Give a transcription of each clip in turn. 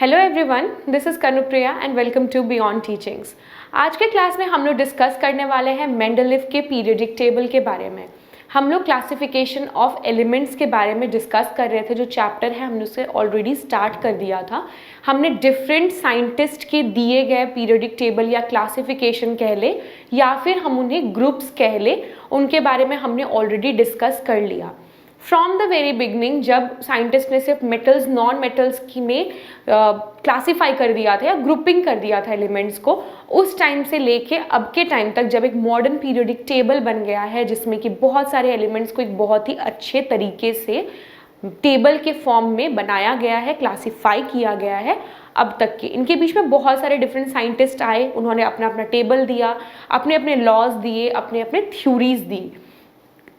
Hello everyone, this is Kanupriya and welcome to beyond teachings. आज के class में हम लोग डिस्कस करने वाले हैं मेंडलीव के पीरियडिक टेबल के बारे में। हम लोग क्लासिफिकेशन ऑफ एलिमेंट्स के बारे में डिस्कस कर रहे थे। जो चैप्टर है हमने उसे ऑलरेडी स्टार्ट कर दिया था। हमने डिफरेंट साइंटिस्ट के दिए गए पीरियडिक टेबल या क्लासिफिकेशन कह ले या फिर हम उन्हें ग्रुप्स कह ले, उनके बारे में हमने ऑलरेडी डिस्कस कर लिया। फ्रॉम द वेरी बिगनिंग जब साइंटिस्ट ने सिर्फ मेटल्स नॉन मेटल्स की में क्लासीफाई कर दिया था या ग्रुपिंग कर दिया था एलिमेंट्स को, उस टाइम से लेके अब के टाइम तक जब एक मॉडर्न पीरियडिक टेबल बन गया है जिसमें कि बहुत सारे एलिमेंट्स को एक बहुत ही अच्छे तरीके से टेबल के फॉर्म में बनाया गया है, क्लासीफाई किया गया है। अब तक के इनके बीच में बहुत सारे डिफरेंट साइंटिस्ट आए, उन्होंने अपना अपना टेबल दिया, अपने अपने लॉज दिए, अपने अपने थ्योरीज दी।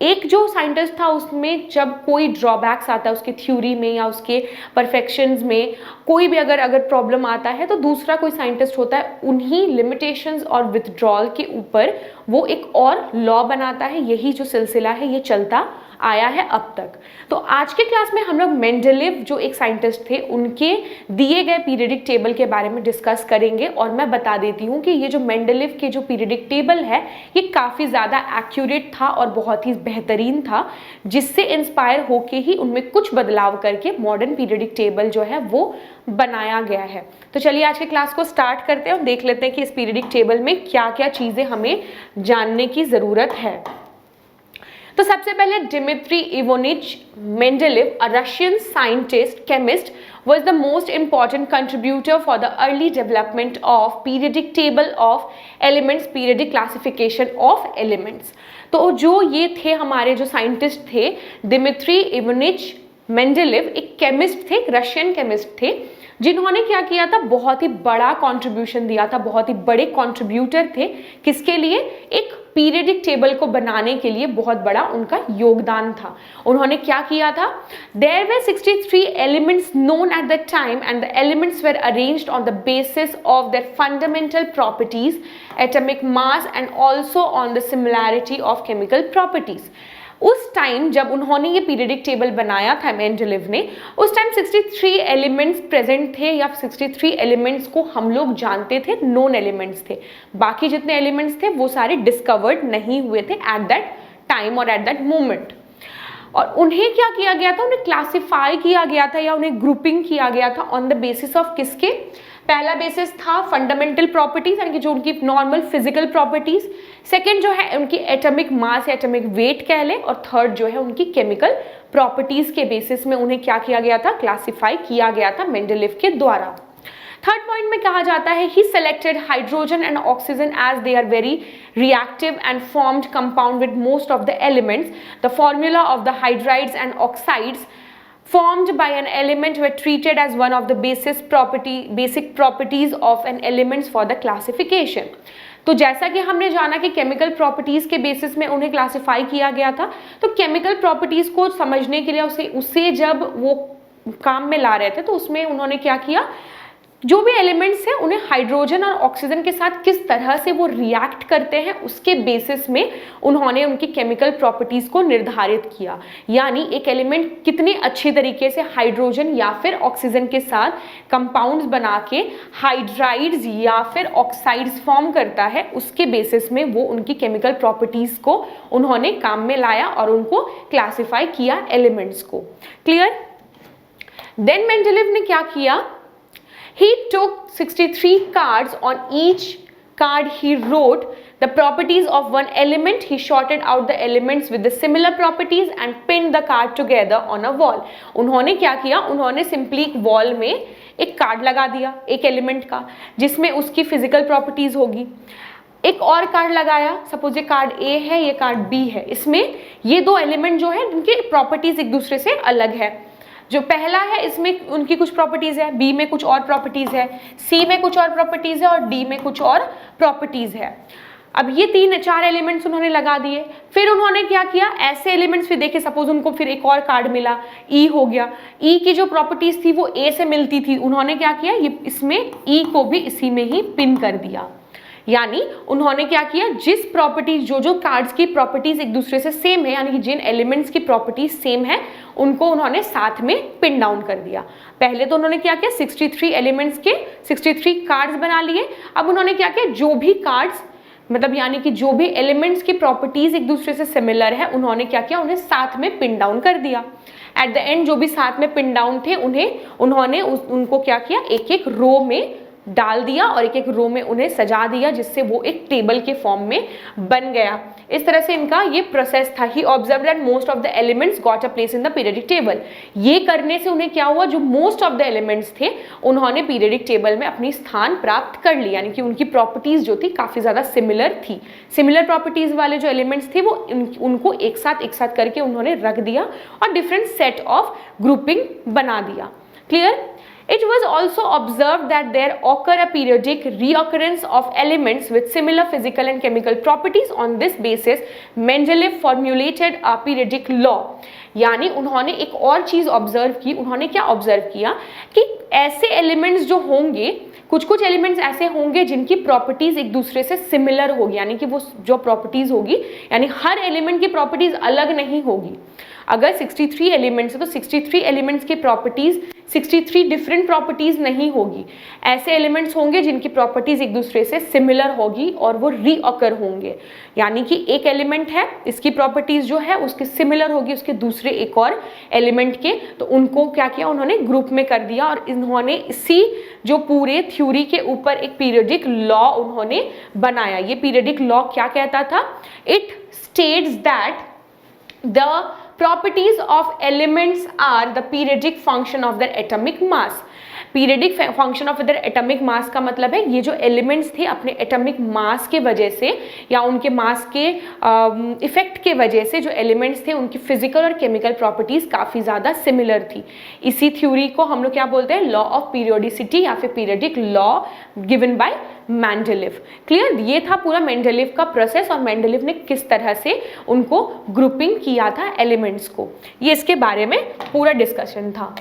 एक जो साइंटिस्ट था उसमें जब कोई ड्रॉबैक्स आता है उसके थ्योरी में या उसके परफेक्शंस में, कोई भी अगर प्रॉब्लम आता है तो दूसरा कोई साइंटिस्ट होता है, उन्हीं लिमिटेशंस और विथड्रॉल के ऊपर वो एक और लॉ बनाता है। यही जो सिलसिला है ये चलता आया है अब तक। तो आज के क्लास में हम लोग मेंडलीव जो एक साइंटिस्ट थे उनके दिए गए पीरियडिक टेबल के बारे में डिस्कस करेंगे। और मैं बता देती हूँ कि ये जो मेंडलीव के जो पीरियडिक टेबल है ये काफ़ी ज़्यादा एक्यूरेट था और बहुत ही बेहतरीन था, जिससे इंस्पायर होके ही उनमें कुछ बदलाव करके मॉडर्न पीरियडिक टेबल जो है वो बनाया गया है। तो चलिए आज के क्लास को स्टार्ट करते हैं और देख लेते हैं कि इस पीरियडिक टेबल में क्या क्या चीज़ें हमें जानने की ज़रूरत है। तो सबसे पहले Dmitri Ivanovich Mendeleev, a Russian scientist chemist, was the most important contributor for the early development of periodic table of elements, periodic classification of elements। तो जो ये थे हमारे जो साइंटिस्ट थे, डिमित्री इवोनिच मेंडलीव एक केमिस्ट थे, एक रशियन केमिस्ट थे, जिन्होंने क्या किया था, बहुत ही बड़ा कंट्रीब्यूशन दिया था, बहुत ही बड़े कंट्रीब्यूटर थे। किसके लिए? एक पीरियडिक टेबल को बनाने के लिए बहुत बड़ा उनका योगदान था। उन्होंने क्या किया था? There were 63 elements known at that time and the elements were arranged on the basis of their fundamental properties, atomic mass and also on the similarity of chemical properties। उस टाइम जब उन्होंने ये पीरियडिक टेबल बनाया था Mendeleev ने, उस time 63 elements present थे या 63 एलिमेंट्स को हम लोग जानते थे नोन एलिमेंट्स थे। बाकी जितने एलिमेंट्स थे वो सारे डिस्कवर्ड नहीं हुए थे एट दैट टाइम और एट दैट मोमेंट। और उन्हें क्या किया गया था? उन्हें क्लासिफाई किया गया था या उन्हें ग्रुपिंग किया गया था ऑन द बेसिस ऑफ किसके? पहला बेसिस था फंडामेंटल प्रॉपर्टीज यानी कि जो उनकी नॉर्मल फिजिकल प्रॉपर्टीज, सेकंड जो है उनकी एटॉमिक मास या एटॉमिक वेट कह ले, और थर्ड जो है उनकी केमिकल प्रॉपर्टीज के बेसिस में उन्हें क्या किया गया था? क्लासिफाई किया गया था मेंडलीव के द्वारा। थर्ड पॉइंट में कहा जाता है he selected hydrogen and oxygen as they are very reactive and formed compound with most of the elements. The formula of the hydrides and oxides formed by an element were treated as one of the basic properties of an elements for the classification। तो जैसा कि हमने जाना कि chemical properties के basis में उन्हें classify किया गया था, तो केमिकल प्रॉपर्टीज को समझने के लिए उसे जब वो काम में ला रहे थे तो उसमें उन्होंने क्या किया, जो भी एलिमेंट्स हैं उन्हें हाइड्रोजन और ऑक्सीजन के साथ किस तरह से वो रिएक्ट करते हैं उसके बेसिस में उन्होंने उनकी केमिकल प्रॉपर्टीज को निर्धारित किया। यानी एक एलिमेंट कितनी अच्छी तरीके से हाइड्रोजन या फिर ऑक्सीजन के साथ कंपाउंड्स बना के हाइड्राइड्स या फिर ऑक्साइड्स फॉर्म करता है, उसके बेसिस में वो उनकी केमिकल प्रॉपर्टीज को उन्होंने काम में लाया और उनको क्लासिफाई किया एलिमेंट्स को। क्लियर? देन मेंडलीव ने क्या किया? He took 63 cards. On each card he wrote the properties of one element. He sorted out the elements with the similar properties and pinned the card together on a wall। उन्होंने क्या किया? उन्होंने simply एक wall में एक card लगा दिया एक एलिमेंट का, जिसमें उसकी फिजिकल प्रॉपर्टीज होगी। एक और कार्ड लगाया, सपोज ये कार्ड ए है, ये कार्ड बी है। इसमें ये दो एलिमेंट जो है उनकी प्रॉपर्टीज एक दूसरे से अलग है। जो पहला है इसमें उनकी कुछ प्रॉपर्टीज है, बी में कुछ और प्रॉपर्टीज है, सी में कुछ और प्रॉपर्टीज है और डी में कुछ और प्रॉपर्टीज है। अब ये 3-4 एलिमेंट्स उन्होंने लगा दिए। फिर उन्होंने क्या किया, ऐसे एलिमेंट्स भी देखे, सपोज उनको फिर एक और कार्ड मिला, ई हो गया, ई की जो प्रॉपर्टीज थी वो ए से मिलती थी, उन्होंने क्या किया, ये इसमें ई को भी इसी में ही पिन कर दिया। यानी उन्होंने क्या किया, जिस प्रॉपर्टीज जो कार्ड्स की प्रॉपर्टीज एक दूसरे से सेम है, यानी कि जिन एलिमेंट्स की प्रॉपर्टीज सेम है उनको उन्होंने साथ में पिन डाउन कर दिया। पहले तो उन्होंने क्या किया, 63 एलिमेंट्स के 63 कार्ड्स बना लिए। अब उन्होंने क्या किया, जो भी कार्ड्स मतलब यानी कि जो भी एलिमेंट्स की प्रॉपर्टीज एक दूसरे से सिमिलर है उन्होंने क्या किया, उन्हें साथ में पिन डाउन कर दिया। एट द एंड जो भी साथ में पिन डाउन थे उन्होंने उनको क्या किया, एक एक रो में डाल दिया और एक एक रो में उन्हें सजा दिया, जिससे वो एक टेबल के फॉर्म में बन गया। इस तरह से इनका ये प्रोसेस था। He observe that most of the elements got a place in the periodic table. ये करने से उन्हें क्या हुआ, जो मोस्ट ऑफ द एलिमेंट्स थे उन्होंने पीरियडिक टेबल में अपनी स्थान प्राप्त कर लिया, यानी कि उनकी प्रॉपर्टीज जो थी काफी ज्यादा सिमिलर थी। सिमिलर प्रॉपर्टीज वाले जो एलिमेंट्स थे वो उनको एक साथ करके उन्होंने रख दिया और डिफरेंट सेट ऑफ ग्रुपिंग बना दिया। Clear? It was also observed that there occur a periodic reoccurrence of elements with similar physical and chemical properties. On this basis, Mendeleev formulated a periodic law. यानी उन्होंने एक और चीज observe की। उन्होंने क्या ऑब्जर्व किया कि ऐसे एलिमेंट्स जो होंगे, कुछ एलिमेंट्स ऐसे होंगे जिनकी प्रॉपर्टीज एक दूसरे से सिमिलर होगी, यानी कि वो जो प्रॉपर्टीज होगी, यानी हर एलिमेंट की प्रॉपर्टीज अलग नहीं होगी। अगर 63 एलिमेंट्स है तो 63 एलिमेंट्स की प्रॉपर्टीज 63 डिफरेंट प्रॉपर्टीज नहीं होगी। ऐसे एलिमेंट्स होंगे जिनकी प्रॉपर्टीज एक दूसरे से सिमिलर होगी और वो रीअकर होंगे, यानी कि एक एलिमेंट है, इसकी प्रॉपर्टीज जो है उसकी सिमिलर होगी उसके दूसरे एक और एलिमेंट के, तो उनको क्या किया, उन्होंने ग्रुप में कर दिया और इन्होंने इसी जो पूरे थ्योरी के ऊपर एक पीरियडिक लॉ उन्होंने बनाया। ये पीरियडिक लॉ क्या कहता था? It states that the properties of elements are the periodic function of their atomic mass. Periodic function of their atomic mass का मतलब है ये जो एलिमेंट्स थे अपने एटॉमिक मास के वजह से या उनके मास के इफेक्ट के वजह से जो एलिमेंट्स थे उनकी फिजिकल और केमिकल प्रॉपर्टीज काफ़ी ज़्यादा सिमिलर थी। इसी थ्योरी को हम लोग क्या बोलते हैं? लॉ ऑफ पीरियोडिसिटी या फिर periodic law given by Mendeleev. Clear? ये था पूरा मेंडेलीव का प्रोसेस और मेंडेलीव ने किस तरह से उनको ग्रुपिंग किया था एलिमेंट्स को, ये इसके बारे में पूरा डिस्कशन था।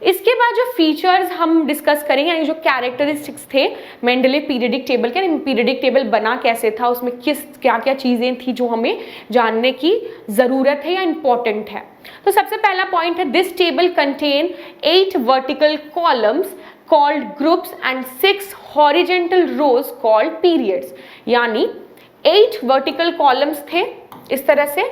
इसके बाद जो फीचर्स हम डिस्कस करेंगे, यानी जो कैरेक्टरिस्टिक्स थे मेंडेलीव पीरियडिक टेबल के, पीरियडिक टेबल बना कैसे था, उसमें क्या क्या चीज़ें थी जो हमें जानने की ज़रूरत है या इम्पॉर्टेंट है। तो सबसे पहला पॉइंट है, this table contain 8 vertical columns called groups and 6 horizontal rows called periods। यानी 8 वर्टिकल कॉलम्स थे, इस तरह से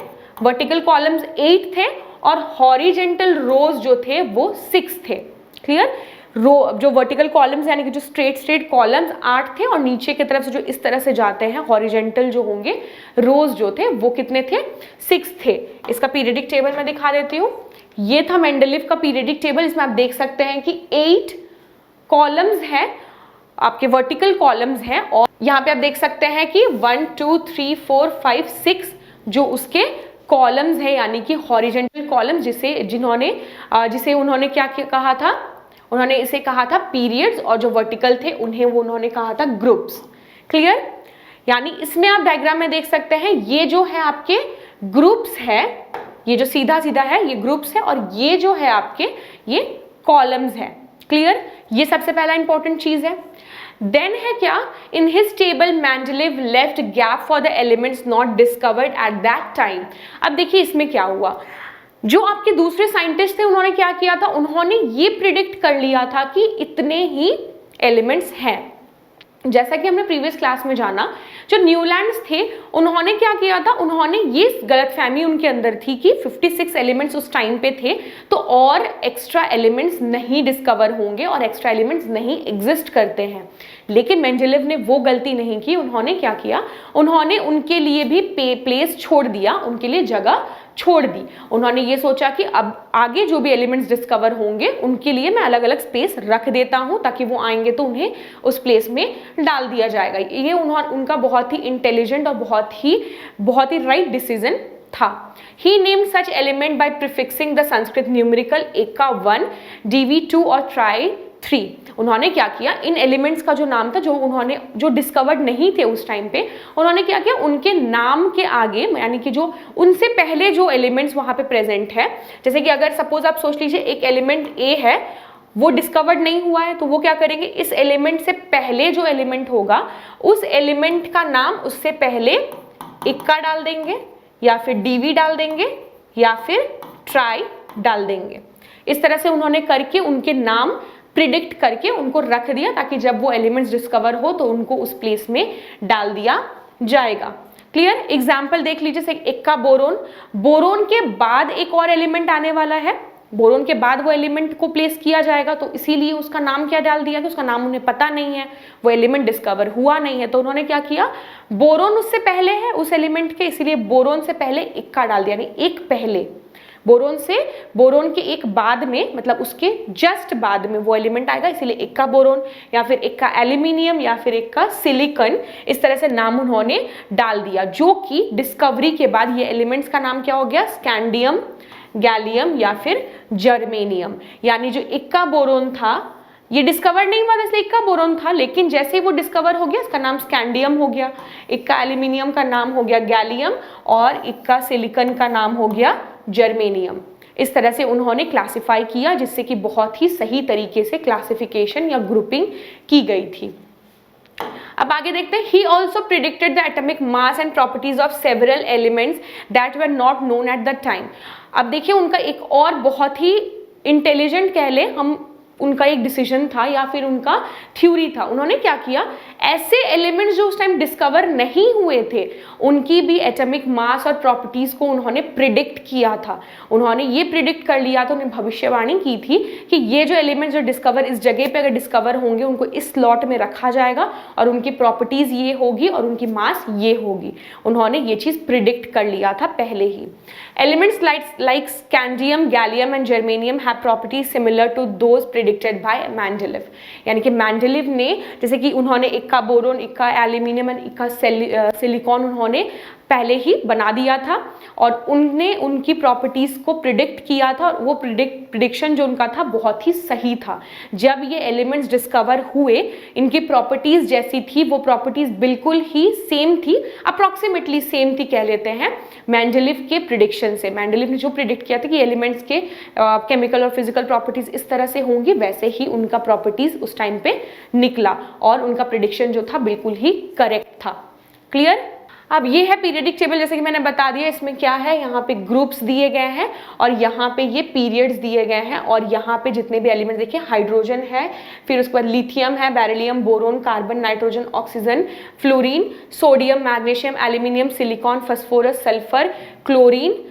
वर्टिकल कॉलम्स 8 थे और हॉरिजेंटल रोज जो थे वो 6 थे। क्लियर? रो जो वर्टिकल कॉलम्स यानी कि जो स्ट्रेट कॉलम्स 8 थे और नीचे की तरफ से जो इस तरह से जाते हैं हॉरिजेंटल जो होंगे रोज जो थे वो कितने थे? 6 थे। इसका पीरियडिक टेबल मैं दिखा देती हूँ। ये था मेंडेलीव का पीरियडिक टेबल। इसमें आप देख सकते हैं कि 8 कॉलम्स हैं, आपके वर्टिकल कॉलम्स हैं और यहाँ पे आप देख सकते हैं कि 1 2 3 4 5 6 जो उसके कॉलम्स है, यानी कि हॉरिजेंटल कॉलम्स जिसे उन्होंने क्या कहा था? उन्होंने इसे कहा था पीरियड्स और जो वर्टिकल थे उन्होंने कहा था ग्रुप्स। क्लियर? यानी इसमें आप डायग्राम में देख सकते हैं ये जो है आपके ग्रुप्स है, ये जो सीधा है ये ग्रुप्स है और ये जो है आपके ये कॉलम्स है। क्लियर? ये सबसे पहला इंपॉर्टेंट चीज है। देन है क्या? In his table Mendeleev left gap for the elements not discovered at that time. अब देखिए इसमें क्या हुआ, जो आपके दूसरे साइंटिस्ट थे उन्होंने क्या किया था? उन्होंने ये प्रिडिक्ट कर लिया था कि इतने ही एलिमेंट्स हैं। जैसा कि हमने प्रीवियस क्लास में जाना, जो न्यूलैंड्स थे उन्होंने क्या किया था? उन्होंने ये गलतफहमी उनके अंदर थी कि 56 एलिमेंट्स उस टाइम पे थे तो और एक्स्ट्रा एलिमेंट्स नहीं डिस्कवर होंगे और एक्स्ट्रा एलिमेंट्स नहीं एग्जिस्ट करते हैं। लेकिन मेंडेलीव ने वो गलती नहीं की। उन्होंने क्या किया? उन्होंने उनके लिए भी प्लेस छोड़ दिया, उनके लिए जगह छोड़ दी। उन्होंने ये सोचा कि अब आगे जो भी एलिमेंट्स डिस्कवर होंगे उनके लिए मैं अलग अलग स्पेस रख देता हूं ताकि वो आएंगे तो उन्हें उस प्लेस में डाल दिया जाएगा। ये उनका बहुत ही इंटेलिजेंट और बहुत ही राइट डिसीजन था। He named such element by prefixing the Sanskrit numerical एका 1 DV2 और ट्राई 3। उन्होंने क्या किया? इन एलिमेंट्स का जो नाम था जो डिस्कवर्ड नहीं थे उस टाइम पे, उन्होंने क्या किया? उनके नाम के आगे, यानी कि जो उनसे पहले जो एलिमेंट्स वहां पे प्रेजेंट है, जैसे कि अगर सपोज आप सोच लीजिए एक एलिमेंट ए है, वो डिस्कवर्ड नहीं हुआ है, तो वो क्या करेंगे, इस एलिमेंट से पहले जो एलिमेंट होगा उस एलिमेंट का नाम उससे पहले इक्का डाल देंगे या फिर डीवी डाल देंगे या फिर ट्राई डाल देंगे। इस तरह से उन्होंने करके उनके नाम प्रिडिक्ट करके उनको रख दिया, ताकि जब वो एलिमेंट्स डिस्कवर हो तो उनको उस प्लेस में डाल दिया जाएगा। क्लियर? एग्जाम्पल देख लीजिए, जैसे इक्का बोरोन, बोरोन के बाद एक और एलिमेंट आने वाला है, बोरोन के बाद वो एलिमेंट को प्लेस किया जाएगा, तो इसीलिए उसका नाम क्या डाल दिया कि उसका नाम उन्हें पता नहीं है, वो एलिमेंट डिस्कवर हुआ नहीं है, तो उन्होंने क्या किया, बोरोन उससे पहले है उस एलिमेंट के, इसीलिए बोरोन से पहले इक्का डाल दिया, यानी एक पहले बोरोन के एक बाद में, मतलब उसके जस्ट बाद में वो एलिमेंट आएगा, इसीलिए इक्का बोरोन या फिर इक्का एल्यूमिनियम या फिर इक्का सिलिकॉन, इस तरह से नाम उन्होंने डाल दिया, जो कि डिस्कवरी के बाद ये एलिमेंट्स का नाम क्या हो गया, स्कैंडियम, गैलियम या फिर जर्मेनियम। यानी जो इक्का बोरोन था ये डिस्कवर नहीं हुआ, इसलिए इक्का बोरोन था, लेकिन जैसे ही वो डिस्कवर हो गया इसका नाम स्कैंडियम हो गया, इक्का एल्यूमिनियम का नाम हो गया गैलियम और इक्का सिलिकॉन का नाम हो गया जर्मेनियम। इस तरह से उन्होंने क्लासिफाई किया, जिससे कि बहुत ही सही तरीके से क्लासिफिकेशन या ग्रुपिंग की गई थी। अब आगे देखते हैं, he also predicted the atomic mass and properties of several elements that were not known at the time। अब देखिए उनका एक और बहुत ही इंटेलिजेंट कह ले हम, उनका एक डिसीजन था या फिर उनका थ्योरी था। उन्होंने क्या किया, ऐसे एलिमेंट्स जो उस टाइम डिस्कवर नहीं हुए थे उनकी भी एटॉमिक मास और प्रॉपर्टीज को उन्होंने प्रिडिक्ट किया था। उन्होंने ये प्रिडिक्ट कर लिया था, उन्हें भविष्यवाणी की थी कि ये जो एलिमेंट्स जो डिस्कवर इस जगह पे अगर डिस्कवर होंगे उनको इस स्लॉट में रखा जाएगा और उनकी प्रॉपर्टीज ये होगी और उनकी मास ये होगी। उन्होंने ये चीज प्रिडिक्ट कर लिया था पहले ही। Elements like scandium, gallium and germanium have properties similar to those predicted by Mendeleev. यानी कि मेंडेलीव ने, जैसे कि उन्होंने इक्का बोरोन, इक्का एल्यूमिनियम एंड इक्का सिलिकॉन उन्होंने पहले ही बना दिया था और उनने उनकी प्रॉपर्टीज को प्रिडिक्ट किया था और वो प्रिडिक्शन जो उनका था बहुत ही सही था। जब ये एलिमेंट्स डिस्कवर हुए इनकी प्रॉपर्टीज जैसी थी, वो प्रॉपर्टीज बिल्कुल ही सेम थी, अप्रॉक्सीमेटली सेम थी कह लेते हैं मेंडेलीव के प्रिडिक्शन से। मेंडेलीव ने जो प्रिडिक्ट किया था कि एलिमेंट्स के केमिकल और फिजिकल प्रॉपर्टीज इस तरह से होंगी, वैसे ही उनका प्रॉपर्टीज उस टाइम पे निकला और उनका प्रिडिक्शन जो था बिल्कुल ही करेक्ट था। क्लियर? अब ये है पीरियडिक टेबल, जैसे कि मैंने बता दिया, इसमें क्या है, यहाँ पे ग्रुप्स दिए गए हैं और यहाँ पे ये पीरियड्स दिए गए हैं और यहाँ पे जितने भी एलिमेंट देखिए, हाइड्रोजन है, फिर उसके बाद लिथियम है, beryllium, boron, carbon, nitrogen, oxygen, fluorine, sodium, magnesium, aluminium, silicon, phosphorus, sulphur, chlorine,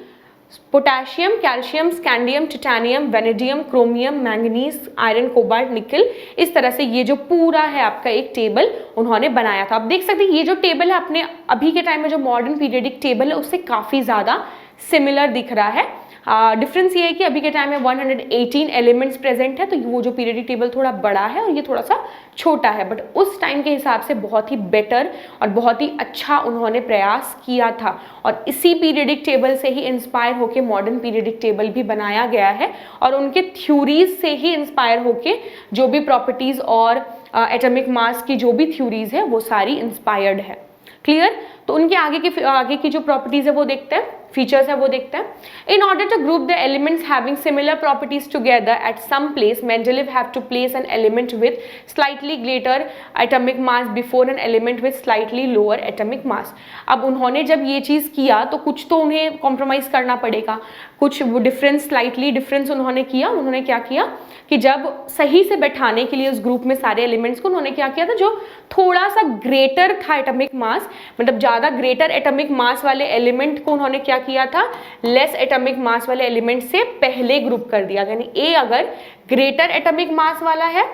potassium, calcium, scandium, titanium, vanadium, chromium, manganese, iron, cobalt, निकल। इस तरह से ये जो पूरा है आपका एक टेबल उन्होंने बनाया था। आप देख सकते हैं ये जो टेबल है अपने अभी के टाइम में जो मॉडर्न पीरियडिक टेबल है उससे काफ़ी ज़्यादा सिमिलर दिख रहा है। डिफरेंस ये है कि अभी के टाइम में 118 एलिमेंट्स प्रेजेंट है, तो वो जो पीरियडिक टेबल थोड़ा बड़ा है और ये थोड़ा सा छोटा है, बट उस टाइम के हिसाब से बहुत ही बेटर और बहुत ही अच्छा उन्होंने प्रयास किया था और इसी पीरियडिक टेबल से ही इंस्पायर होके मॉडर्न पीरियडिक टेबल भी बनाया गया है और उनके थ्योरीज से ही इंस्पायर होके जो भी प्रॉपर्टीज और एटॉमिक मास की जो भी थ्योरीज है वो सारी इंस्पायर्ड है। क्लियर? तो उनके आगे की जो प्रॉपर्टीज है वो देखते हैं, फीचर्स है वो देखते हैं। In order to group the elements having similar properties together at some place, Mendeleev have to place an element with slightly greater atomic mass before an element with slightly lower atomic mass. अब उन्होंने जब ये चीज़ किया तो कुछ तो उन्हें compromise करना पड़ेगा, कुछ वो स्लाइटली डिफरेंस उन्होंने किया। उन्होंने क्या किया कि जब सही से बैठाने के लिए उस ग्रुप में सारे एलिमेंट्स को उन्होंने क्या किया था, जो थोड़ा सा ग्रेटर था एटॉमिक मास, मतलब ज़्यादा ग्रेटर एटॉमिक मास वाले एलिमेंट को उन्होंने क्या किया था, लेस एटॉमिक मास वाले एलिमेंट से पहले ग्रुप कर दिया। यानी ए अगर ग्रेटर एटॉमिक मास वाला है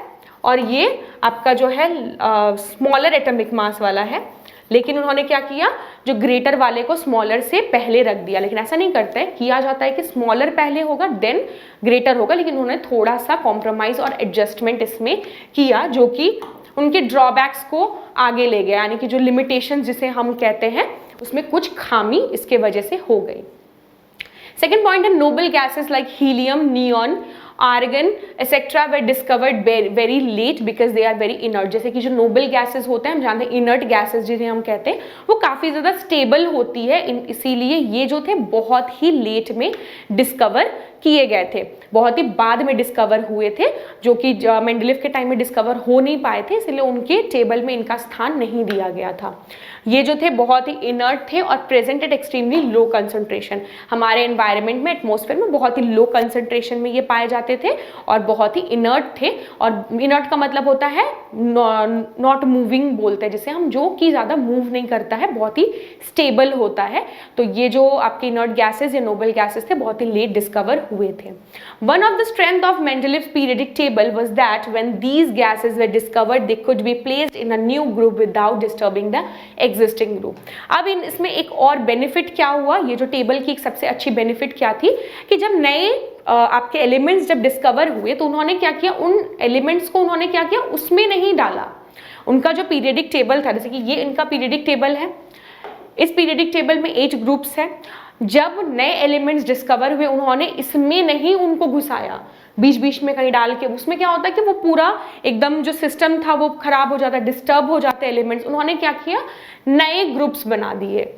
और ये आपका जो है स्मॉलर एटॉमिक मास वाला है, लेकिन उन्होंने क्या किया, जो ग्रेटर वाले को स्मॉलर से पहले रख दिया। लेकिन ऐसा नहीं करते, किया जाता है कि स्मॉलर पहले होगा देन ग्रेटर होगा, लेकिन उन्होंने थोड़ा सा कॉम्प्रोमाइज और एडजस्टमेंट इसमें किया जो कि उनके ड्रॉबैक्स को आगे ले गया, यानी कि जो लिमिटेशन जिसे हम कहते हैं उसमें कुछ खामी इसके वजह से हो गई। सेकेंड पॉइंट है, noble gases like helium, neon, argon etcetera were discovered very late because they are very inert. जैसे कि जो नोबल गैसेस होते हैं, हम जानते हैं इनर्ट गैसेस जिन्हें हम कहते हैं, वो काफ़ी ज़्यादा स्टेबल होती है, इसीलिए ये जो थे बहुत ही लेट में डिस्कवर किए गए थे, बहुत ही बाद में डिस्कवर हुए थे, जो कि मेंडलीफ के टाइम में डिस्कवर हो नहीं पाए थे, इसलिए उनके टेबल में इनका स्थान नहीं दिया गया था। ये जो थे बहुत ही इनर्ट थे और present at extremely low concentration, हमारे एनवायरनमेंट में, एटमॉस्फेयर में बहुत ही लो कंसंट्रेशन में ये पाए जाते थे और बहुत ही इनर्ट थे। और इनर्ट का मतलब होता है नॉट मूविंग बोलते हैं जिसे हम, जो कि ज़्यादा मूव नहीं करता है, बहुत ही स्टेबल होता है। तो ये जो आपके इनर्ट गैसेज या नोबल गैसेज थे बहुत ही लेट डिस्कवर हुए थे। One of the strength of Mendeleev's periodic table was that when these gases were discovered they could be placed in a new group without disturbing the existing group. अब इसमें एक और benefit क्या हुआ, ये जो टेबल की एक सबसे अच्छी बेनिफिट क्या थी कि जब नए आपके एलिमेंट्स जब डिस्कवर हुए तो उन्होंने क्या किया, उन एलिमेंट्स को उन्होंने क्या किया, उसमें नहीं डाला। उनका जो पीरियडिक टेबल था, जैसे कि ये इनका पीरियडिक टेबल है, इस पीरियडिक टेबल में 8 ग्रुप्स हैं, जब नए एलिमेंट्स डिस्कवर हुए उन्होंने इसमें नहीं उनको घुसाया, बीच बीच में कहीं डाल के, उसमें क्या होता है कि वो पूरा एकदम जो सिस्टम था वो खराब हो जाता, डिस्टर्ब हो जाते एलिमेंट्स। उन्होंने क्या किया, नए ग्रुप्स बना दिए,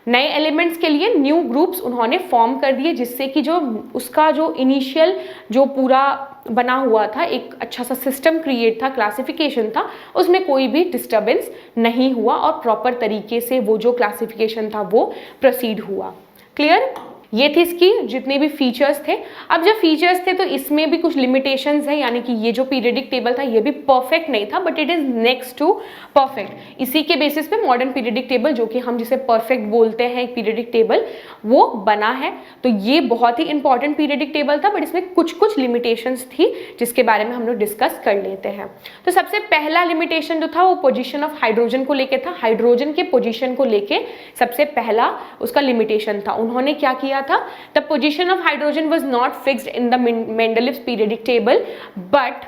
नए एलिमेंट्स के लिए न्यू ग्रुप्स उन्होंने फॉर्म कर दिए, जिससे कि जो उसका जो इनिशियल जो पूरा बना हुआ था, एक अच्छा सा सिस्टम क्रिएट था, क्लासिफिकेशन था, उसमें कोई भी डिस्टर्बेंस नहीं हुआ और प्रॉपर तरीके से वो जो क्लासिफिकेशन था वो प्रोसीड हुआ। क्लियर? ये थी इसकी जितने भी फीचर्स थे। अब जब फीचर्स थे तो इसमें भी कुछ लिमिटेशंस है, यानी कि ये जो पीरियडिक टेबल था ये भी परफेक्ट नहीं था, but it is next to perfect. इसी के बेसिस पे मॉडर्न पीरियडिक टेबल, जो कि हम जिसे परफेक्ट बोलते हैं एक पीरियडिक टेबल, वो बना है। तो ये बहुत ही इंपॉर्टेंट पीरियडिक टेबल था, बट इसमें कुछ कुछ लिमिटेशंस थी जिसके बारे में हम लोग डिस्कस कर लेते हैं। तो सबसे पहला लिमिटेशन जो था वो पोजिशन ऑफ हाइड्रोजन को लेके था। हाइड्रोजन के पोजिशन को लेके सबसे पहला उसका लिमिटेशन था। उन्होंने क्या किया था, the position of hydrogen was not fixed in the Mendeleev's periodic table, but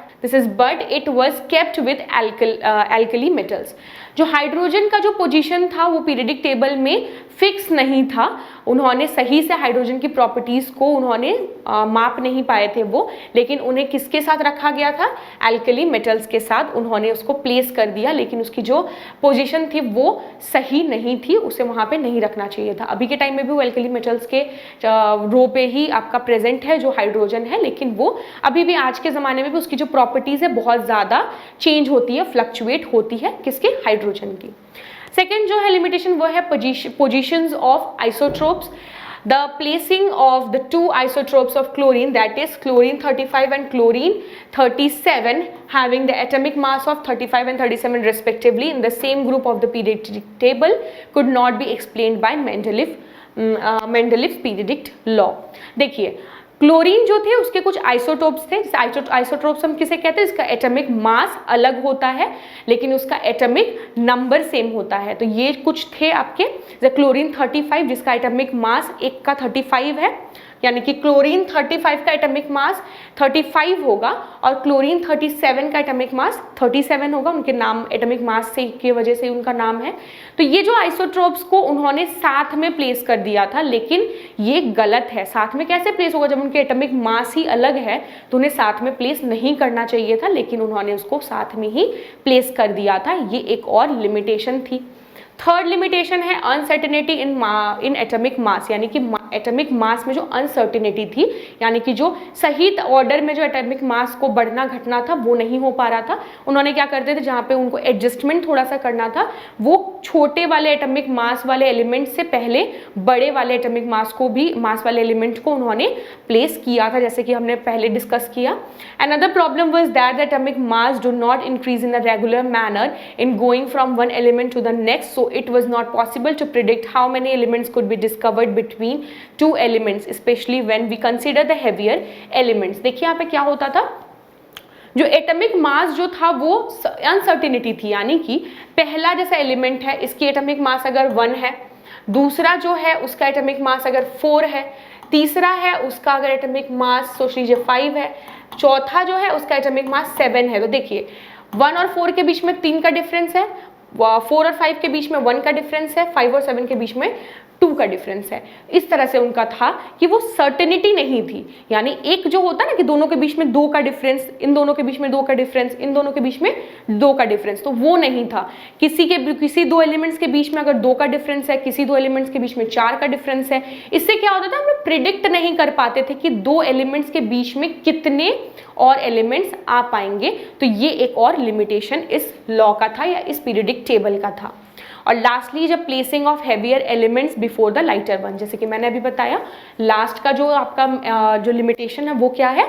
it was kept with alkali metals। जो हाइड्रोजन का जो पोजीशन था वो पीरियडिक टेबल में फिक्स नहीं था, उन्होंने सही से हाइड्रोजन की प्रॉपर्टीज को उन्होंने माप नहीं पाए थे वो, लेकिन उन्हें किसके साथ रखा गया था, एल्कली मेटल्स के साथ उन्होंने उसको प्लेस कर दिया, लेकिन उसकी जो पोजीशन थी वो सही नहीं थी, उसे वहाँ पे नहीं रखना चाहिए था। अभी के टाइम में भी वो एल्कली मेटल्स के रो पे ही आपका प्रेजेंट है जो हाइड्रोजन है, लेकिन वो अभी भी आज के ज़माने में भी उसकी जो प्रॉपर्टीज है बहुत ज़्यादा चेंज होती है, फ्लक्चुएट होती है, किसके, हाइड्रोजन की। सेकेंड जो है लिमिटेशन वो है positions of isotopes. The placing of the two isotopes of chlorine, that is chlorine 35 and chlorine 37, having the atomic mass of 35 and 37 respectively in the same group of the periodic table, could not be explained by Mendeleev's periodic law। देखिए chlorine जो थे उसके कुछ isotopes थे, isotopes हम किसे कहते हैं, इसका एटॉमिक मास अलग होता है लेकिन उसका एटॉमिक नंबर सेम होता है। तो ये कुछ थे आपके, जैसे क्लोरीन 35 जिसका एटॉमिक मास एक का 35 है, यानी कि क्लोरीन 35 का एटॉमिक मास 35 होगा और क्लोरीन 37 का एटॉमिक मास 37 होगा, उनके नाम एटॉमिक मास से की वजह से उनका नाम है। तो ये जो आइसोट्रोप्स को उन्होंने साथ में प्लेस कर दिया था, लेकिन ये गलत है। साथ में कैसे प्लेस होगा, जब उनके एटॉमिक मास ही अलग है तो उन्हें साथ में प्लेस नहीं करना चाहिए था, लेकिन उन्होंने उसको साथ में ही प्लेस कर दिया था। ये एक और लिमिटेशन थी। थर्ड लिमिटेशन है अनसर्टेनिटी इन एटॉमिक मास, यानी कि एटॉमिक मास में जो अनसर्टेनिटी थी, यानी कि जो सही ऑर्डर में जो एटॉमिक मास को बढ़ना घटना था वो नहीं हो पा रहा था। उन्होंने क्या करते थे, जहाँ पे उनको एडजस्टमेंट थोड़ा सा करना था, वो छोटे वाले एटॉमिक मास वाले एलिमेंट से पहले बड़े वाले एटॉमिक मास को भी, मास वाले एलिमेंट को उन्होंने प्लेस किया था, जैसे कि हमने पहले डिस्कस किया। Another problem was that the atomic mass do not increase in a regular manner in going from one element to the next, so it was not possible to predict how many elements could be discovered between two elements, especially when we consider the heavier elements। देखिए यहाँ पे क्या होता था, जो atomic mass जो था वो अनसर्टेनिटी थी, यानी कि पहला जैसा एलिमेंट है इसकी एटॉमिक मास अगर 1 है, दूसरा जो है उसका एटॉमिक मास अगर 4 है, तीसरा है उसका अगर एटॉमिक मास सोच लीजिए 5 है, चौथा जो है उसका एटॉमिक मास 7 है। तो देखिए 1 और 4 के बीच में 3 का डिफरेंस है, 4 और 5 के बीच में 1 का डिफरेंस है, 5 और 7 के बीच में 2 का डिफरेंस है। इस तरह से उनका था कि वो सर्टेनिटी नहीं थी, यानी एक जो होता है ना कि दोनों के बीच में 2 का डिफरेंस, इन दोनों के बीच में 2 का डिफरेंस, इन दोनों के बीच में 2 का डिफरेंस, तो वो नहीं था। किसी दो एलिमेंट्स के बीच में अगर 2 का डिफरेंस है, किसी दो एलिमेंट्स के बीच में 4 का डिफरेंस है, इससे क्या होता था, हम लोग प्रिडिक्ट नहीं कर पाते थे कि दो एलिमेंट्स के बीच में कितने और एलिमेंट्स आ पाएंगे। तो ये एक और लिमिटेशन इस लॉ का था या इस पीरियडिक टेबल का था। और लास्टली जब placing of heavier elements before the lighter one, जैसे कि मैंने अभी बताया, लास्ट का जो आपका जो लिमिटेशन है वो क्या है,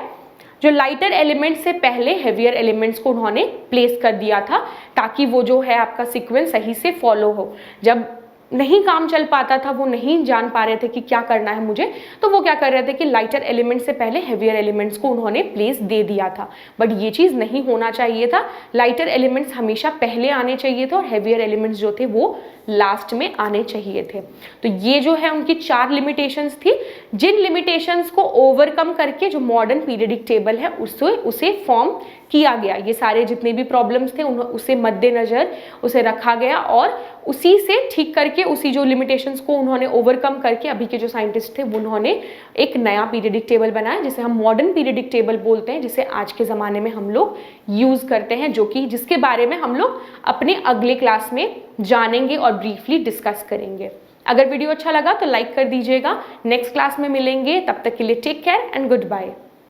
जो लाइटर एलिमेंट्स से पहले हेवियर एलिमेंट्स को उन्होंने प्लेस कर दिया था ताकि वो जो है आपका सीक्वेंस सही से फॉलो हो। जब नहीं काम चल पाता था, वो नहीं जान पा रहे थे कि क्या करना है मुझे, तो वो क्या कर रहे थे कि लाइटर एलिमेंट से पहले हेवियर एलिमेंट्स को उन्होंने प्लेस दे दिया था। बट ये चीज़ नहीं होना चाहिए था, लाइटर एलिमेंट्स हमेशा पहले आने चाहिए थे और हेवियर एलिमेंट्स जो थे वो लास्ट में आने चाहिए थे। तो ये जो है उनकी 4 लिमिटेशंस थी, जिन लिमिटेशंस को ओवरकम करके जो मॉडर्न पीरियडिक टेबल है उसे फॉर्म किया गया। ये सारे जितने भी प्रॉब्लम्स थे उसे मद्देनजर उसे रखा गया और उसी से ठीक करके, उसी जो लिमिटेशंस को उन्होंने ओवरकम करके अभी के जो साइंटिस्ट थे उन्होंने एक नया पीरियडिक टेबल बनाया जिसे हम मॉडर्न पीरियडिक टेबल बोलते हैं, जिसे आज के ज़माने में हम लोग यूज़ करते हैं, जिसके बारे में हम लोग अपने अगले क्लास में जानेंगे और ब्रीफली डिस्कस करेंगे। अगर वीडियो अच्छा लगा तो लाइक कर दीजिएगा। नेक्स्ट क्लास में मिलेंगे, तब तक के लिए take care and good bye.